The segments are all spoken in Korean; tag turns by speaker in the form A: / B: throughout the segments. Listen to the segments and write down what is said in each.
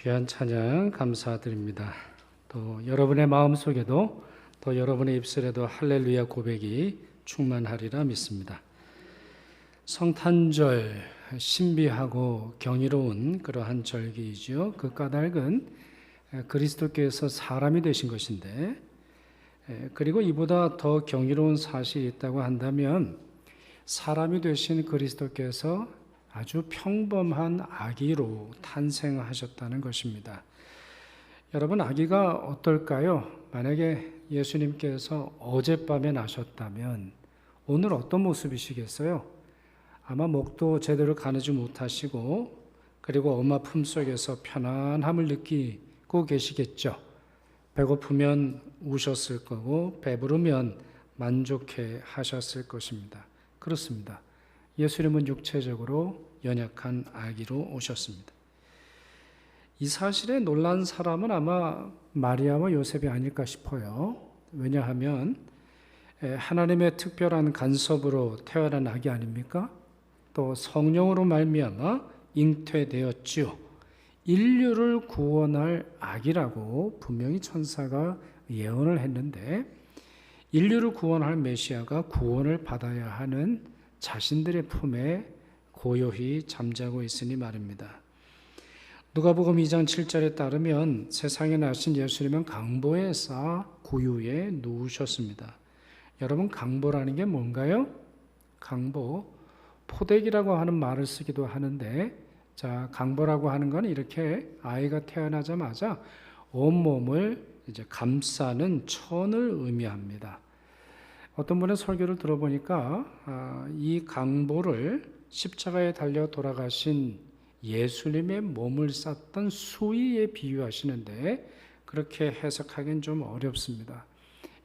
A: 귀한 찬양 감사드립니다. 또 여러분의 마음속에도 또 여러분의 입술에도 할렐루야 고백이 충만하리라 믿습니다. 성탄절 신비하고 경이로운 그러한 절기이죠. 그 까닭은 그리스도께서 사람이 되신 것인데, 그리고 이보다 더 경이로운 사실이 있다고 한다면 사람이 되신 그리스도께서 아주 평범한 아기로 탄생하셨다는 것입니다. 여러분, 아기가 어떨까요? 만약에 예수님께서 어젯밤에 나셨다면 오늘 어떤 모습이시겠어요? 아마 목도 제대로 가누지 못하시고, 그리고 엄마 품속에서 편안함을 느끼고 계시겠죠. 배고프면 우셨을 거고 배부르면 만족해 하셨을 것입니다. 그렇습니다. 예수님은 육체적으로 연약한 아기로 오셨습니다. 이 사실에 놀란 사람은 아마 마리아와 요셉이 아닐까 싶어요. 왜냐하면 하나님의 특별한 간섭으로 태어난 아기 아닙니까? 또 성령으로 말미암아 잉태되었지요. 인류를 구원할 아기라고 분명히 천사가 예언을 했는데, 인류를 구원할 메시아가 구원을 받아야 하는 자신들의 품에 고요히 잠자고 있으니 말입니다. 누가복음 2장 7절에 따르면 세상에 나신 예수님은 강보에 쌓아 구유에 누우셨습니다. 여러분, 강보라는 게 뭔가요? 강보, 포대기라고 하는 말을 쓰기도 하는데, 자, 강보라고 하는 건 이렇게 아이가 태어나자마자 온몸을 이제 감싸는 천을 의미합니다. 어떤 분의 설교를 들어보니까 이 강보를 십자가에 달려 돌아가신 예수님의 몸을 쌌던 수의에 비유하시는데, 그렇게 해석하기는 좀 어렵습니다.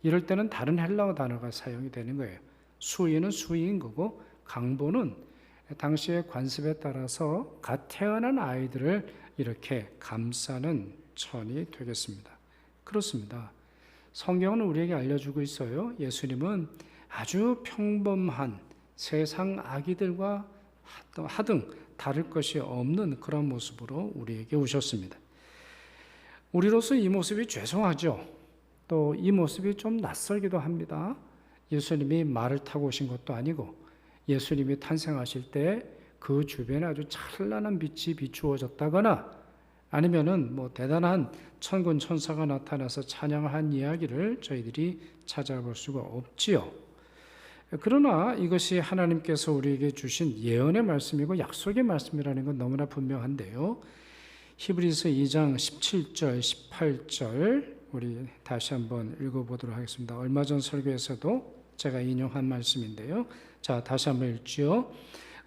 A: 이럴 때는 다른 헬라어 단어가 사용이 되는 거예요. 수의는 수의인 거고, 강보는 당시의 관습에 따라서 갓 태어난 아이들을 이렇게 감싸는 천이 되겠습니다. 그렇습니다. 성경은 우리에게 알려주고 있어요. 예수님은 아주 평범한 세상 아기들과 하등 다를 것이 없는 그런 모습으로 우리에게 오셨습니다. 우리로서 이 모습이 죄송하죠. 또 이 모습이 좀 낯설기도 합니다. 예수님이 말을 타고 오신 것도 아니고, 예수님이 탄생하실 때 그 주변에 아주 찬란한 빛이 비추어졌다거나, 아니면은 대단한 천군 천사가 나타나서 찬양한 이야기를 저희들이 찾아볼 수가 없지요. 그러나 이것이 하나님께서 우리에게 주신 예언의 말씀이고 약속의 말씀이라는 건 너무나 분명한데요. 히브리서 2장 17절, 18절 우리 다시 한번 읽어보도록 하겠습니다. 얼마 전 설교에서도 제가 인용한 말씀인데요. 자, 다시 한번 읽지요.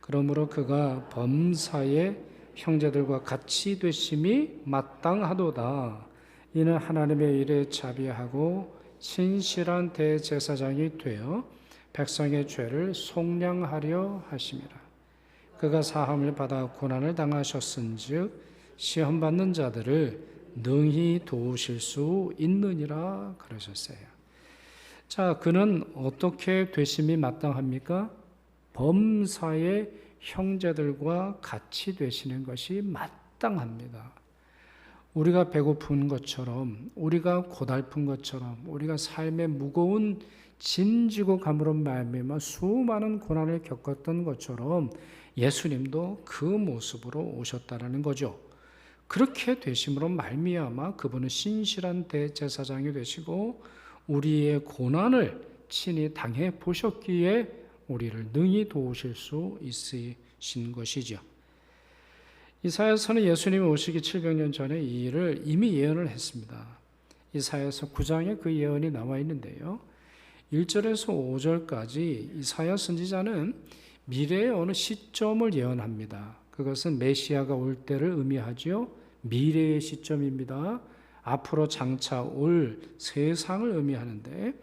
A: 그러므로 그가 범사의 형제들과 같이 되심이 마땅하도다. 이는 하나님의 일에 자비하고 신실한 대제사장이 되어 백성의 죄를 속량하려 하심이라. 그가 사함을 받아 고난을 당하셨은즉 시험받는 자들을 능히 도우실 수 있느니라 그러셨어요. 자, 그는 어떻게 되심이 마땅합니까? 범사의 형제들과 같이 되시는 것이 마땅합니다. 우리가 배고픈 것처럼, 우리가 고달픈 것처럼, 우리가 삶의 무거운 짐지고 감으로 말미암아 수많은 고난을 겪었던 것처럼 예수님도 그 모습으로 오셨다라는 거죠. 그렇게 되심으로 말미암아 그분은 신실한 대제사장이 되시고 우리의 고난을 친히 당해 보셨기에 우리를 능히 도우실 수 있으신 것이죠. 이사야서는 예수님이 오시기 700년 전에 이 일을 이미 예언을 했습니다. 이사야서 9장에 그 예언이 나와 있는데요. 1절에서 5절까지 이사야 선지자는 미래의 어느 시점을 예언합니다. 그것은 메시아가 올 때를 의미하죠. 미래의 시점입니다. 앞으로 장차 올 세상을 의미하는데,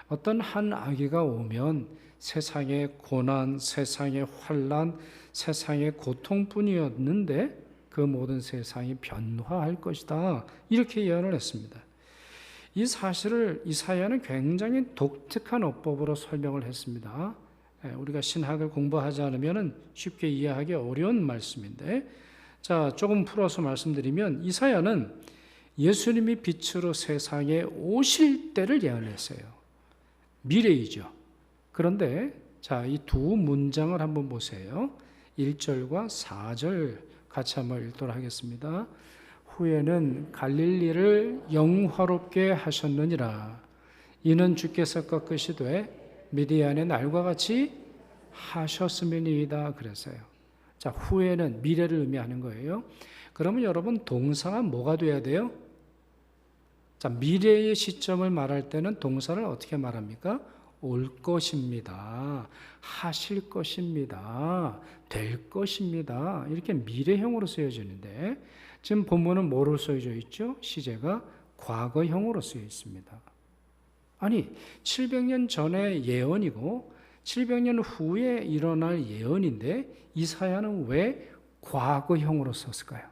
A: 어떤 한 아기가 오면 세상의 고난, 세상의 환난, 세상의 고통뿐이었는데 그 모든 세상이 변화할 것이다. 이렇게 예언을 했습니다. 이 사실을 이사야는 굉장히 독특한 어법으로 설명을 했습니다. 우리가 신학을 공부하지 않으면 쉽게 이해하기 어려운 말씀인데, 자, 조금 풀어서 말씀드리면 이사야는 예수님이 빛으로 세상에 오실 때를 예언했어요. 미래이죠. 그런데 자, 이 두 문장을 한번 보세요. 1절과 4절 같이 한번 읽도록 하겠습니다. 후에는 갈릴리를 영화롭게 하셨느니라. 이는 주께서 꺾으시되 미디안의 날과 같이 하셨음이니이다 그랬어요. 자, 후에는 미래를 의미하는 거예요. 그러면 여러분 동사가 뭐가 돼야 돼요? 자, 미래의 시점을 말할 때는 동사를 어떻게 말합니까? 올 것입니다. 하실 것입니다. 될 것입니다. 이렇게 미래형으로 쓰여지는데 지금 본문은 뭐로 쓰여져 있죠? 시제가 과거형으로 쓰여 있습니다. 아니, 700년 전의 예언이고 700년 후에 일어날 예언인데 이사야는 왜 과거형으로 썼을까요?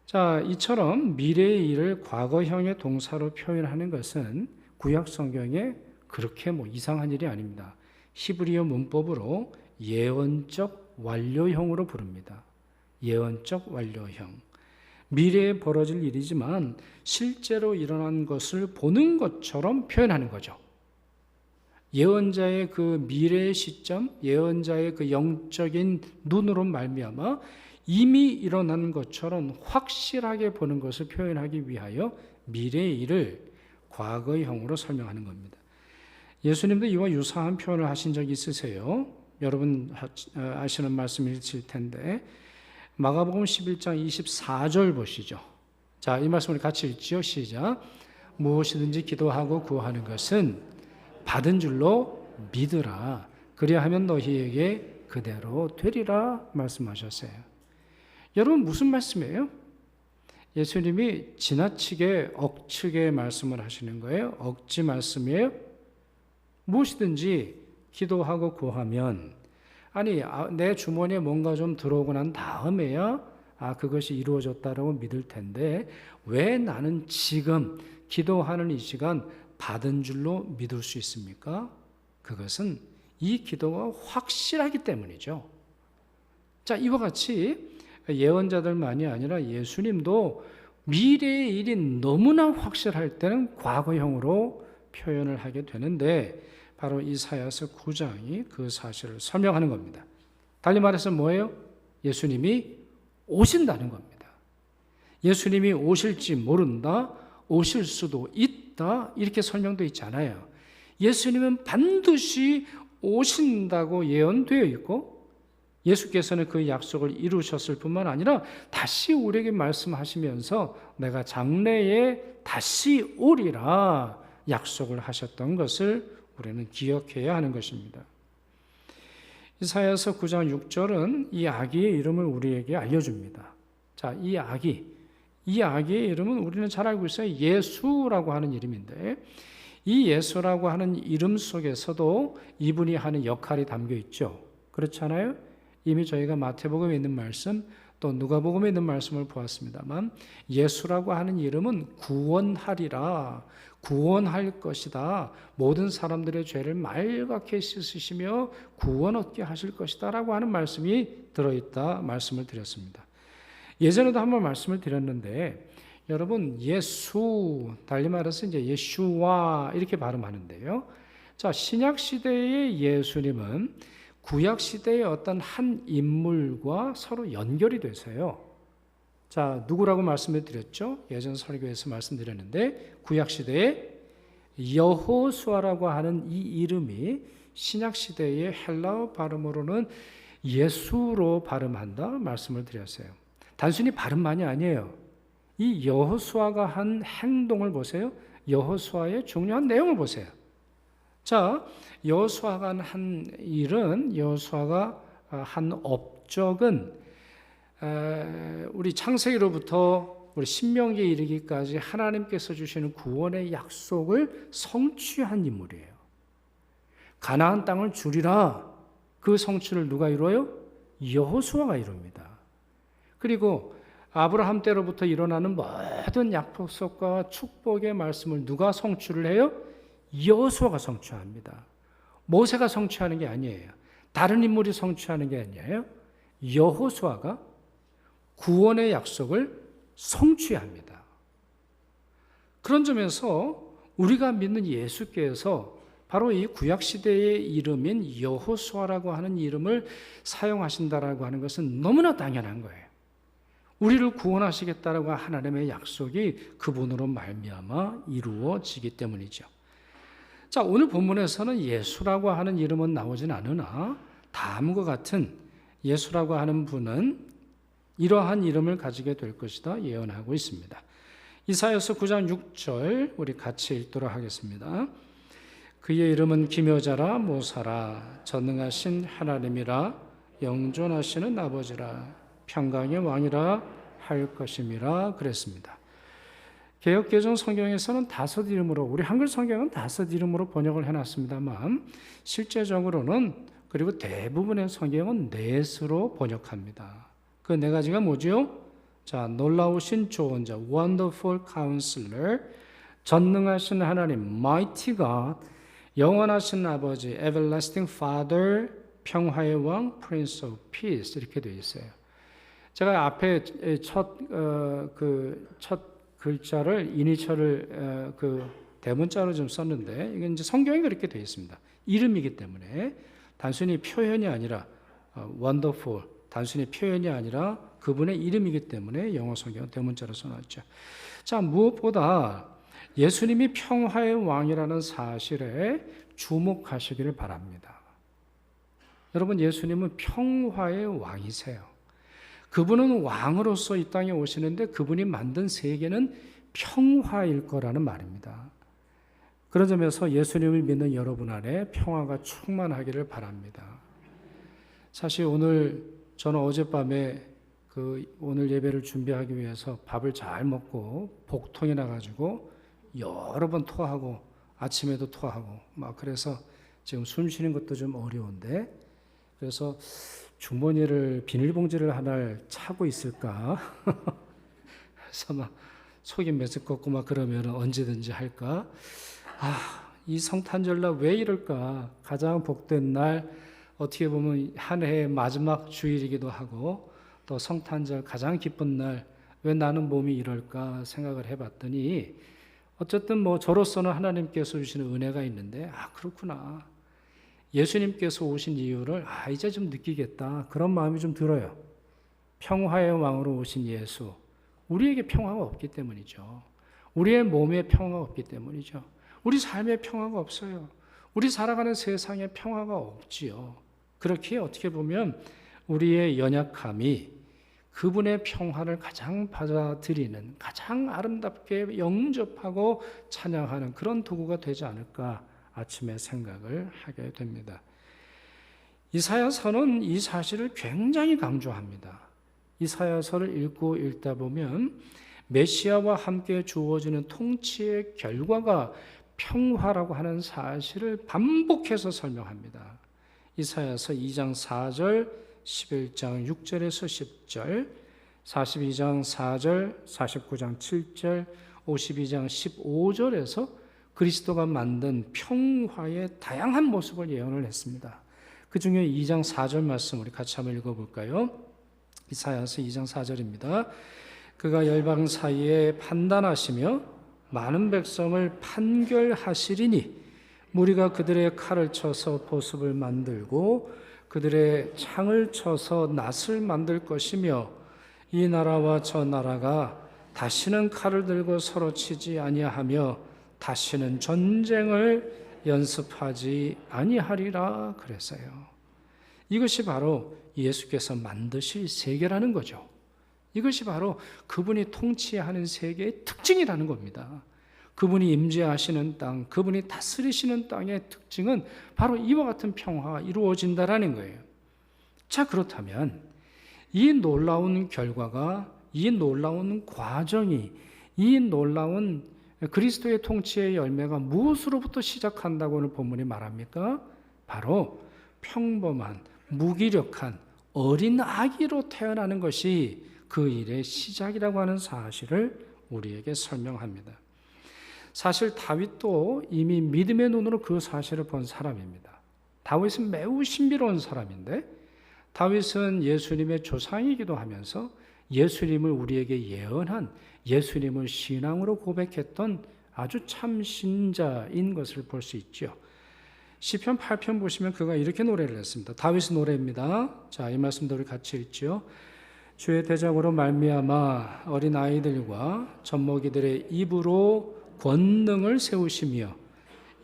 A: 자, 이처럼 미래의 일을 과거형의 동사로 표현하는 것은 구약 성경에 그렇게 이상한 일이 아닙니다. 히브리어 문법으로 예언적 완료형으로 부릅니다. 예언적 완료형. 미래에 벌어질 일이지만 실제로 일어난 것을 보는 것처럼 표현하는 거죠. 예언자의 그 미래의 시점, 예언자의 그 영적인 눈으로 말미암아 이미 일어난 것처럼 확실하게 보는 것을 표현하기 위하여 미래의 일을 과거형으로 설명하는 겁니다. 예수님도 이와 유사한 표현을 하신 적이 있으세요? 여러분 아시는 말씀이실 텐데 마가복음 11장 24절 보시죠. 자, 이 말씀을 같이 읽지요. 시작. 무엇이든지 기도하고 구하는 것은 받은 줄로 믿으라. 그리하면 너희에게 그대로 되리라 말씀하셨어요. 여러분 무슨 말씀이에요? 예수님이 지나치게 억측의 말씀을 하시는 거예요? 억지 말씀이에요? 무엇이든지 기도하고 구하면 아니 내 주머니에 뭔가 좀 들어오고 난 다음에야 그것이 이루어졌다라고 믿을 텐데 왜 나는 지금 기도하는 이 시간 받은 줄로 믿을 수 있습니까? 그것은 이 기도가 확실하기 때문이죠. 자, 이와 같이 예언자들만이 아니라 예수님도 미래의 일이 너무나 확실할 때는 과거형으로 표현을 하게 되는데 바로 이사야서 9장이 그 사실을 설명하는 겁니다. 달리 말해서 뭐예요? 예수님이 오신다는 겁니다. 예수님이 오실지 모른다, 오실 수도 있다 이렇게 설명되어 있지 않아요. 예수님은 반드시 오신다고 예언되어 있고 예수께서는 그 약속을 이루셨을 뿐만 아니라 다시 우리에게 말씀하시면서 내가 장래에 다시 오리라 약속을 하셨던 것을 우리는 기억해야 하는 것입니다. 이사야서 9장 6절은 이 아기의 이름을 우리에게 알려줍니다. 자, 이 아기의 이름은 우리는 잘 알고 있어요. 예수라고 하는 이름인데 이 예수라고 하는 이름 속에서도 이분이 하는 역할이 담겨 있죠. 그렇잖아요? 이미 저희가 마태복음에 있는 말씀 또 누가복음에 있는 말씀을 보았습니다만 예수라고 하는 이름은 구원하리라, 구원할 것이다, 모든 사람들의 죄를 맑게 씻으시며 구원 얻게 하실 것이다 라고 하는 말씀이 들어있다 말씀을 드렸습니다. 예전에도 한번 말씀을 드렸는데 여러분 예수, 달리 말해서 이제 예슈와 이렇게 발음하는데요. 자, 신약 시대의 예수님은 구약 시대의 어떤 한 인물과 서로 연결이 되세요. 자, 누구라고 말씀을 드렸죠? 예전 설교에서 말씀드렸는데 구약 시대에 여호수아라고 하는 이 이름이 신약 시대의 헬라어 발음으로는 예수로 발음한다 말씀을 드렸어요. 단순히 발음만이 아니에요. 이 여호수아가 한 행동을 보세요. 여호수아의 중요한 내용을 보세요. 자, 여호수아가 한 일은, 여호수아가 한 업적은 우리 창세기로부터 우리 신명기에 이르기까지 하나님께서 주시는 구원의 약속을 성취한 인물이에요. 가나안 땅을 주리라. 그 성취를 누가 이루어요? 여호수아가 이룹니다. 그리고 아브라함 때로부터 일어나는 모든 약속과 축복의 말씀을 누가 성취를 해요? 여호수아가 성취합니다. 모세가 성취하는 게 아니에요. 다른 인물이 성취하는 게 아니에요. 여호수아가 구원의 약속을 성취합니다. 그런 점에서 우리가 믿는 예수께서 바로 이 구약시대의 이름인 여호수아라고 하는 이름을 사용하신다라고 하는 것은 너무나 당연한 거예요. 우리를 구원하시겠다라고 하나님의 약속이 그분으로 말미암아 이루어지기 때문이죠. 자, 오늘 본문에서는 예수라고 하는 이름은 나오진 않으나 다음과 같은 예수라고 하는 분은 이러한 이름을 가지게 될 것이다 예언하고 있습니다. 이사야서 9장 6절 우리 같이 읽도록 하겠습니다. 그의 이름은 기묘자라 모사라 전능하신 하나님이라 영존하시는 아버지라 평강의 왕이라 할 것임이라 그랬습니다. 개역개정 성경에서는 5 이름으로, 우리 한글 성경은 5 이름으로 번역을 해놨습니다만 실제적으로는 그리고 대부분의 성경은 넷으로 번역합니다. 그 4가지가 뭐죠? 자, 놀라우신 조언자, Wonderful Counselor, 전능하신 하나님, Mighty God, 영원하신 아버지, Everlasting Father, 평화의 왕, Prince of Peace 이렇게 되어 있어요. 제가 앞에 첫 글자를 이니셜을 대문자로 좀 썼는데 이건 이제 성경이 그렇게 되어 있습니다. 이름이기 때문에 단순히 표현이 아니라 wonderful 단순히 표현이 아니라 그분의 이름이기 때문에 영어 성경은 대문자로 써놨죠. 자, 무엇보다 예수님이 평화의 왕이라는 사실에 주목하시기를 바랍니다. 여러분, 예수님은 평화의 왕이세요. 그분은 왕으로서 이 땅에 오시는데 그분이 만든 세계는 평화일 거라는 말입니다. 그런 점에서 예수님을 믿는 여러분 안에 평화가 충만하기를 바랍니다. 사실 오늘 저는 어젯밤에 오늘 예배를 준비하기 위해서 밥을 잘 먹고 복통이 나가지고 여러 번 토하고 아침에도 토하고 막 그래서 지금 숨 쉬는 것도 좀 어려운데 그래서 주머니를 비닐봉지를 하나 차고 있을까? 그래서 막 속이 메스껍고 막 그러면 언제든지 할까? 이 성탄절날 왜 이럴까? 가장 복된 날, 어떻게 보면 한 해의 마지막 주일이기도 하고 또 성탄절 가장 기쁜 날, 왜 나는 몸이 이럴까 생각을 해봤더니 어쨌든 뭐 저로서는 하나님께서 주시는 은혜가 있는데 그렇구나. 예수님께서 오신 이유를 이제 좀 느끼겠다. 그런 마음이 좀 들어요. 평화의 왕으로 오신 예수. 우리에게 평화가 없기 때문이죠. 우리의 몸에 평화가 없기 때문이죠. 우리 삶에 평화가 없어요. 우리 살아가는 세상에 평화가 없지요. 그렇게 어떻게 보면 우리의 연약함이 그분의 평화를 가장 받아들이는, 가장 아름답게 영접하고 찬양하는 그런 도구가 되지 않을까 아침에 생각을 하게 됩니다. 이사야서는 이 사실을 굉장히 강조합니다. 이사야서를 읽다 보면 메시아와 함께 주어지는 통치의 결과가 평화라고 하는 사실을 반복해서 설명합니다. 이사야서 2장 4절, 11장 6절에서 10절, 42장 4절, 49장 7절, 52장 15절에서 그리스도가 만든 평화의 다양한 모습을 예언을 했습니다. 그 중에 2장 4절 말씀 우리 같이 한번 읽어볼까요? 이사야서 2장 4절입니다. 그가 열방 사이에 판단하시며 많은 백성을 판결하시리니 무리가 그들의 칼을 쳐서 보습을 만들고 그들의 창을 쳐서 낫을 만들 것이며 이 나라와 저 나라가 다시는 칼을 들고 서로 치지 아니하며 다시는 전쟁을 연습하지 아니하리라 그랬어요. 이것이 바로 예수께서 만드실 세계라는 거죠. 이것이 바로 그분이 통치하는 세계의 특징이라는 겁니다. 그분이 임재하시는 땅, 그분이 다스리시는 땅의 특징은 바로 이와 같은 평화가 이루어진다라는 거예요. 자, 그렇다면 이 놀라운 결과가, 이 놀라운 과정이, 이 놀라운 그리스도의 통치의 열매가 무엇으로부터 시작한다고 오늘 본문이 말합니까? 바로 평범한, 무기력한 어린 아기로 태어나는 것이 그 일의 시작이라고 하는 사실을 우리에게 설명합니다. 사실 다윗도 이미 믿음의 눈으로 그 사실을 본 사람입니다. 다윗은 매우 신비로운 사람인데 다윗은 예수님의 조상이기도 하면서 예수님을 우리에게 예언한, 예수님을 신앙으로 고백했던 아주 참 신자인 것을 볼 수 있죠. 시편 8편 보시면 그가 이렇게 노래를 했습니다. 다윗의 노래입니다. 자, 이 말씀도 우리 같이 읽죠. 주의 대적으로 말미암아 어린 아이들과 젖먹이들의 입으로 권능을 세우시며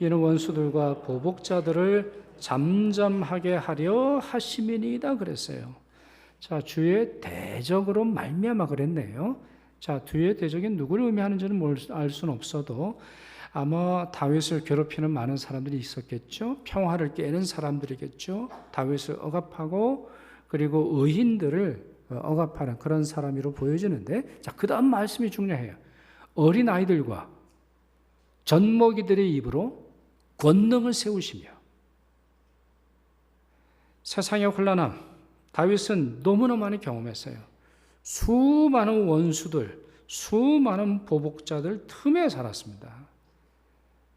A: 이는 원수들과 보복자들을 잠잠하게 하려 하심이니이다 그랬어요. 자, 주의 대적으로 말미암아 그랬네요. 자, 주의 대적이 누구를 의미하는지는 알 수는 없어도 아마 다윗을 괴롭히는 많은 사람들이 있었겠죠. 평화를 깨는 사람들이겠죠. 다윗을 억압하고 그리고 의인들을 억압하는 그런 사람으로 보여지는데, 자, 그 다음 말씀이 중요해요. 어린 아이들과 젖먹이들의 입으로 권능을 세우시며. 세상의 혼란함, 다윗은 너무나 많이 경험했어요. 수많은 원수들, 수많은 보복자들 틈에 살았습니다.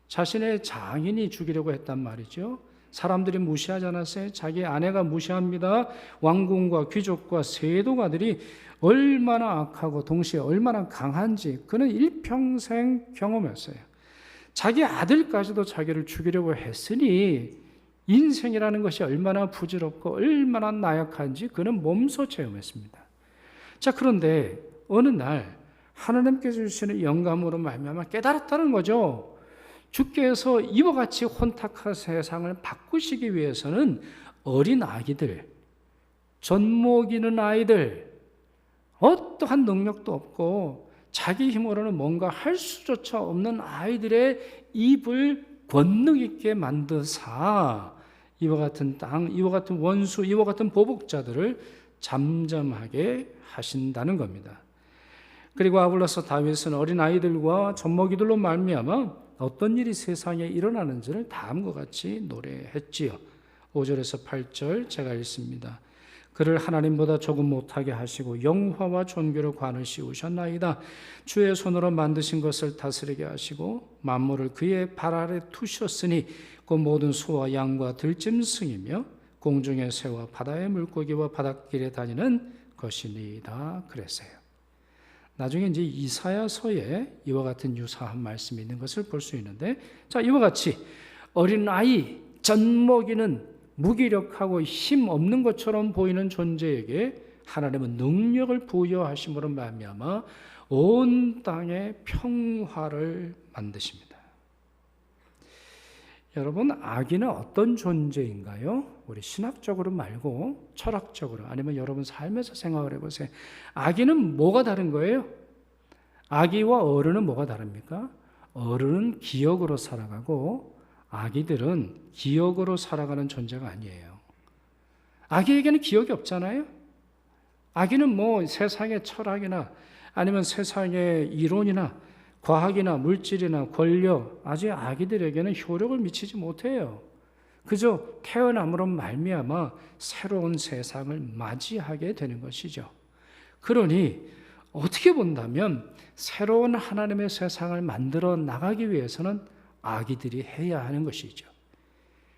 A: 자신의 장인이 죽이려고 했단 말이죠. 사람들이 무시하지 않았어요. 자기 아내가 무시합니다. 왕궁과 귀족과 세도가들이 얼마나 악하고 동시에 얼마나 강한지 그는 일평생 경험했어요. 자기 아들까지도 자기를 죽이려고 했으니 인생이라는 것이 얼마나 부질없고 얼마나 나약한지 그는 몸소 체험했습니다. 자, 그런데 어느 날 하나님께서 주시는 영감으로 말미암아 깨달았다는 거죠. 주께서 이와 같이 혼탁한 세상을 바꾸시기 위해서는 어린 아기들, 젖먹이는 아이들, 어떠한 능력도 없고 자기 힘으로는 뭔가 할 수조차 없는 아이들의 입을 권능 있게 만드사 이와 같은 땅, 이와 같은 원수, 이와 같은 보복자들을 잠잠하게 하신다는 겁니다. 그리고 아울러서 다윗은 어린 아이들과 젖먹이들로 말미암아 어떤 일이 세상에 일어나는지를 다음과 같이 노래했지요. 5절에서 8절 제가 읽습니다. 그를 하나님보다 조금 못하게 하시고 영화와 존귀로 관을 씌우셨나이다. 주의 손으로 만드신 것을 다스리게 하시고 만물을 그의 발 아래 두셨으니 그 모든 소와 양과 들짐승이며 공중의 새와 바다의 물고기와 바닷길에 다니는 것이니이다 그랬어요. 나중에 이제 이사야서에 이와 같은 유사한 말씀이 있는 것을 볼 수 있는데, 자, 이와 같이 어린 아이, 젖먹이는 무기력하고 힘 없는 것처럼 보이는 존재에게 하나님은 능력을 부여하심으로 말미암아 온 땅에 평화를 만드십니다. 여러분, 아기는 어떤 존재인가요? 우리 신학적으로 말고 철학적으로, 아니면 여러분 삶에서 생각을 해보세요. 아기는 뭐가 다른 거예요? 아기와 어른은 뭐가 다릅니까? 어른은 기억으로 살아가고 아기들은 기억으로 살아가는 존재가 아니에요. 아기에게는 기억이 없잖아요. 아기는 뭐 세상의 철학이나 아니면 세상의 이론이나 과학이나 물질이나 권력, 아직 아기들에게는 효력을 미치지 못해요. 그저 태어남으로 말미암아 새로운 세상을 맞이하게 되는 것이죠. 그러니 어떻게 본다면 새로운 하나님의 세상을 만들어 나가기 위해서는 아기들이 해야 하는 것이죠.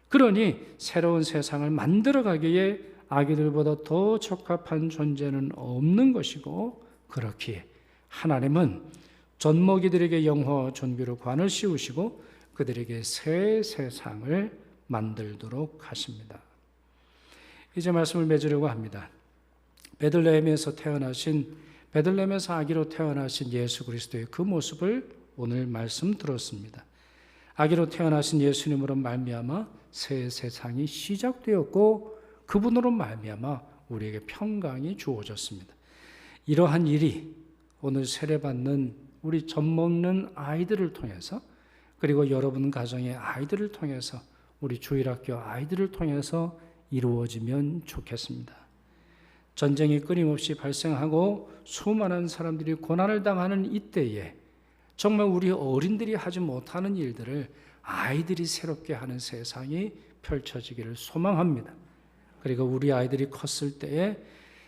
A: 그러니 새로운 세상을 만들어가기에 아기들보다 더 적합한 존재는 없는 것이고, 그렇기에 하나님은 젖먹이들에게 영화와 존귀로 관을 씌우시고 그들에게 새 세상을 만들도록 하십니다. 이제 말씀을 맺으려고 합니다. 베들레헴에서 아기로 태어나신 예수 그리스도의 그 모습을 오늘 말씀 들었습니다. 아기로 태어나신 예수님으로 말미암아 새 세상이 시작되었고 그분으로 말미암아 우리에게 평강이 주어졌습니다. 이러한 일이 오늘 세례받는 우리 젖먹는 아이들을 통해서, 그리고 여러분 가정의 아이들을 통해서, 우리 주일학교 아이들을 통해서 이루어지면 좋겠습니다. 전쟁이 끊임없이 발생하고 수많은 사람들이 고난을 당하는 이때에 정말 우리 어린들이 하지 못하는 일들을 아이들이 새롭게 하는 세상이 펼쳐지기를 소망합니다. 그리고 우리 아이들이 컸을 때에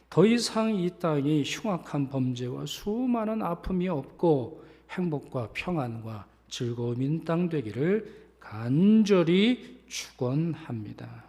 A: 더 이상 이 땅이 흉악한 범죄와 수많은 아픔이 없고 행복과 평안과 즐거움인 땅 되기를 간절히 축원합니다.